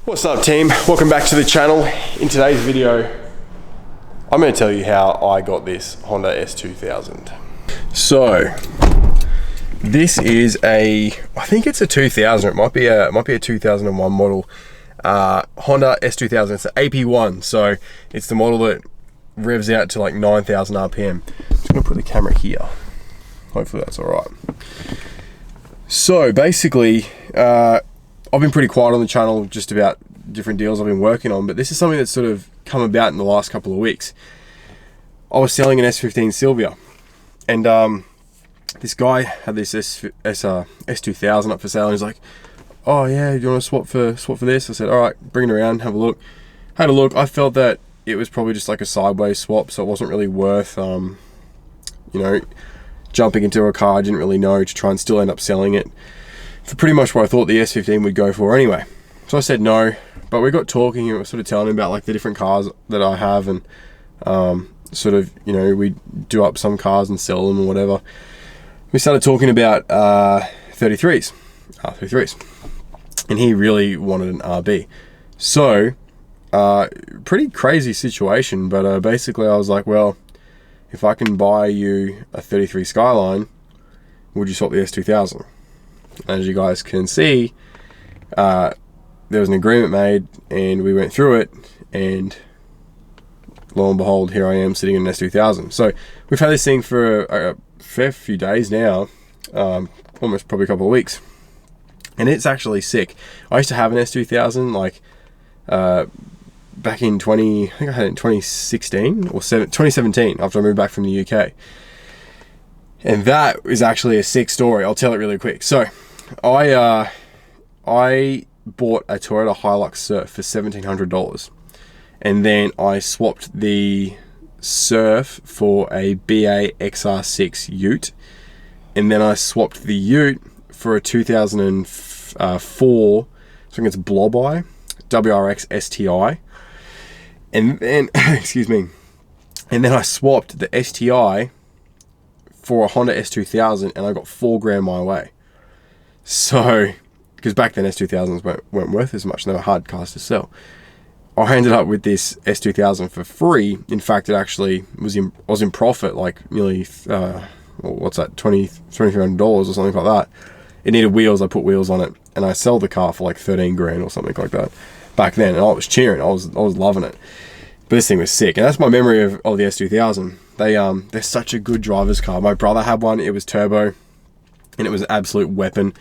What's up team? Welcome back to the channel. In today's video, I'm going to tell you how I got this Honda S2000. So, this is I think it's a 2000, it might be a 2001 model. Honda S2000, it's an AP1, so it's the model that revs out to like 9,000 RPM. I'm just going to put the camera here. Hopefully that's alright. So basically, I've been pretty quiet on the channel just about different deals I've been working on, but this is something that's sort of come about in the last couple of weeks. I was selling an S15 Silvia, and this guy had this S2000 up for sale, and he's like, "Oh yeah, do you want to swap for this?" I said, "All right, bring it around, have a look." Had a look. I felt that it was probably just like a sideways swap, so it wasn't really worth, you know, jumping into a car I didn't really know to try and still end up selling it for pretty much what I thought the S15 would go for anyway. So I said no, but we got talking and we were sort of telling him about like the different cars that I have, and sort of, you know, we do up some cars and sell them or whatever. We started talking about 33s, and he really wanted an RB. So, pretty crazy situation, but basically I was like, well, if I can buy you a 33 Skyline, would you swap the S2000? As you guys can see, there was an agreement made and we went through it, and lo and behold, here I am sitting in an S2000. So we've had this thing for a fair few days now, almost probably a couple of weeks, and it's actually sick. I used to have an S2000 like back in I think I had it in 2016 or 2017 after I moved back from the UK. And that is actually a sick story. I'll tell it really quick. So, I bought a Toyota Hilux Surf for $1,700, and then I swapped the Surf for a BA XR6 Ute, and then I swapped the Ute for a 2004, I think it's Blob-Eye WRX STI, and then excuse me, and then I swapped the STI for a Honda S2000, and I got $4,000 my way. So, because back then S2000s weren't worth as much, and they were hard cars to sell. I ended up with this S2000 for free. In fact, it actually was in profit, like nearly what's that, $2,300 or something like that. It needed wheels. I put wheels on it, and I sold the car for like $13,000 or something like that back then. And I was cheering. I was loving it. But this thing was sick, and that's my memory of the S2000. They're such a good driver's car. My brother had one. It was turbo, and it was an absolute weapon.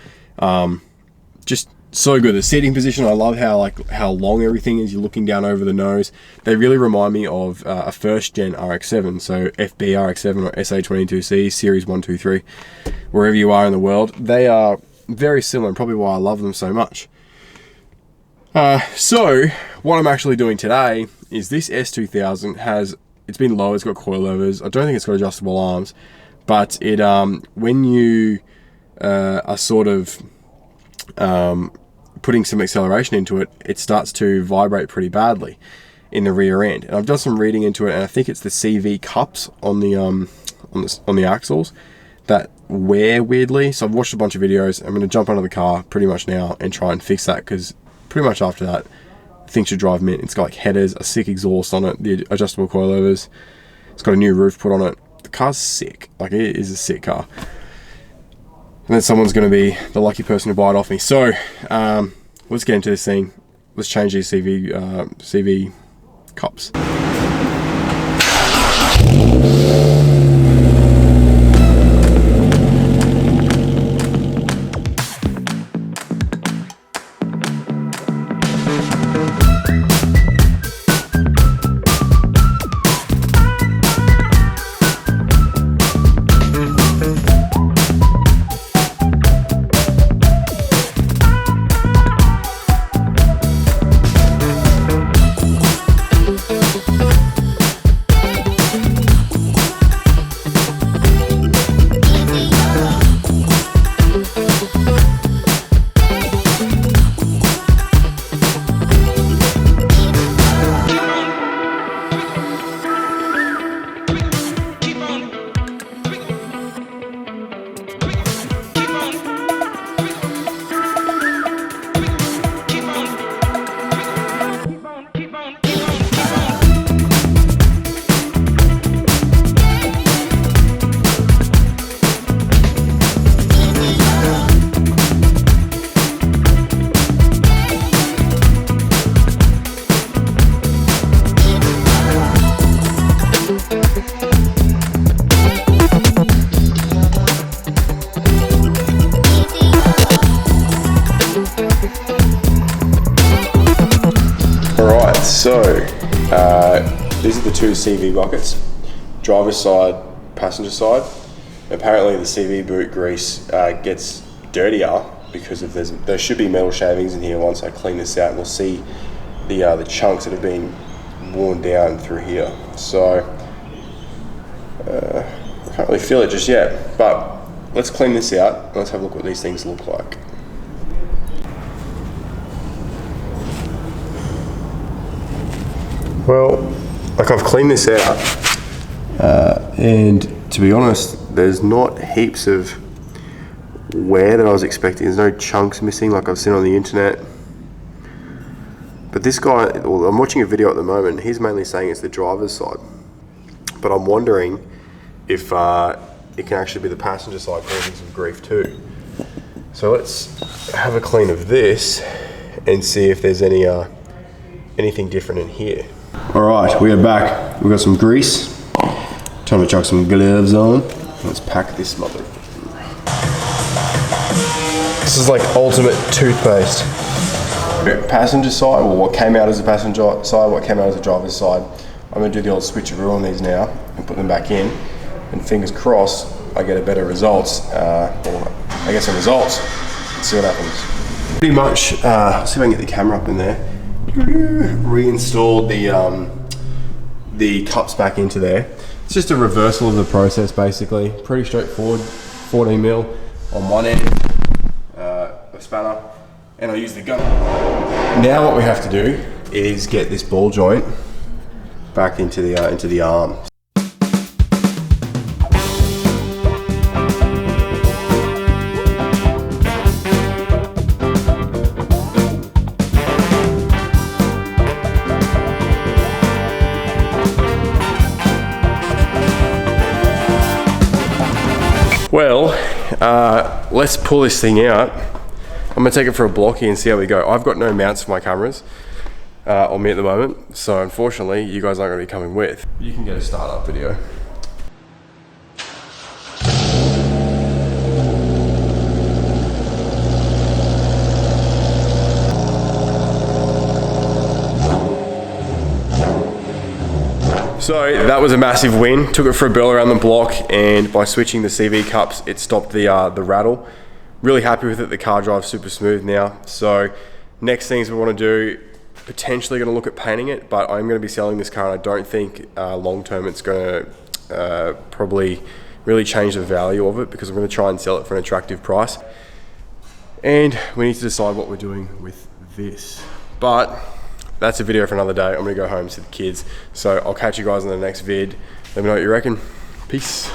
Just so good. The seating position, I love how long everything is. You're looking down over the nose. They really remind me of a first gen RX-7, so FB RX-7 or SA22C Series 1, 2, 3, wherever you are in the world. They are very similar, and probably why I love them so much. So what I'm actually doing today is this S2000 it's been low, it's got coilovers. I don't think it's got adjustable arms, but it when you are sort of putting some acceleration into it, it starts to vibrate pretty badly in the rear end. And I've done some reading into it, and I think it's the CV cups on the axles that wear weirdly. So I've watched a bunch of videos. I'm going to jump onto the car pretty much now and try and fix that, because pretty much after that, things should drive mint. It's got like headers, a sick exhaust on it, the adjustable coilovers. It's got a new roof put on it. The car's sick. Like, it is a sick car. And then someone's going to be the lucky person to buy it off me. So, let's get into this thing. Let's change these CV cups. So, these are the two CV buckets, driver's side, passenger side. Apparently the CV boot grease gets dirtier because of there should be metal shavings in here. Once I clean this out, we'll see the chunks that have been worn down through here. So, I can't really feel it just yet, but let's clean this out and let's have a look what these things look like. Well, like I've cleaned this out, and to be honest, there's not heaps of wear that I was expecting. There's no chunks missing like I've seen on the internet. But this guy, well, I'm watching a video at the moment, he's mainly saying it's the driver's side. But I'm wondering if it can actually be the passenger side causing some grief too. So let's have a clean of this and see if there's anything different in here. All right, we are back. We've got some grease. Time to chuck some gloves on. Let's pack this mother. This is like ultimate toothpaste. Passenger side, well, what came out as a passenger side, what came out as a driver's side. I'm gonna do the old switcheroo on these now and put them back in. And fingers crossed, I get a better results, or I get some results. Let's see what happens. Pretty much, let's see if I can get the camera up in there. Reinstalled the cups back into there. It's just a reversal of the process basically. Pretty straightforward. 14mm on one end, a spanner, and I use the gun. Now what we have to do is get this ball joint back into the arm. Well, let's pull this thing out. I'm gonna take it for a blocky and see how we go. I've got no mounts for my cameras on me at the moment, so unfortunately you guys aren't gonna be coming with. You can get a startup video. So that was a massive win. Took it for a burl around the block, and by switching the CV cups, it stopped the rattle. Really happy with it. The car drives super smooth now. So next things we want to do, potentially going to look at painting it, but I'm going to be selling this car, and I don't think long term it's going to probably really change the value of it, because I'm going to try and sell it for an attractive price. And we need to decide what we're doing with this. But that's a video for another day. I'm gonna go home to the kids. So I'll catch you guys in the next vid. Let me know what you reckon. Peace.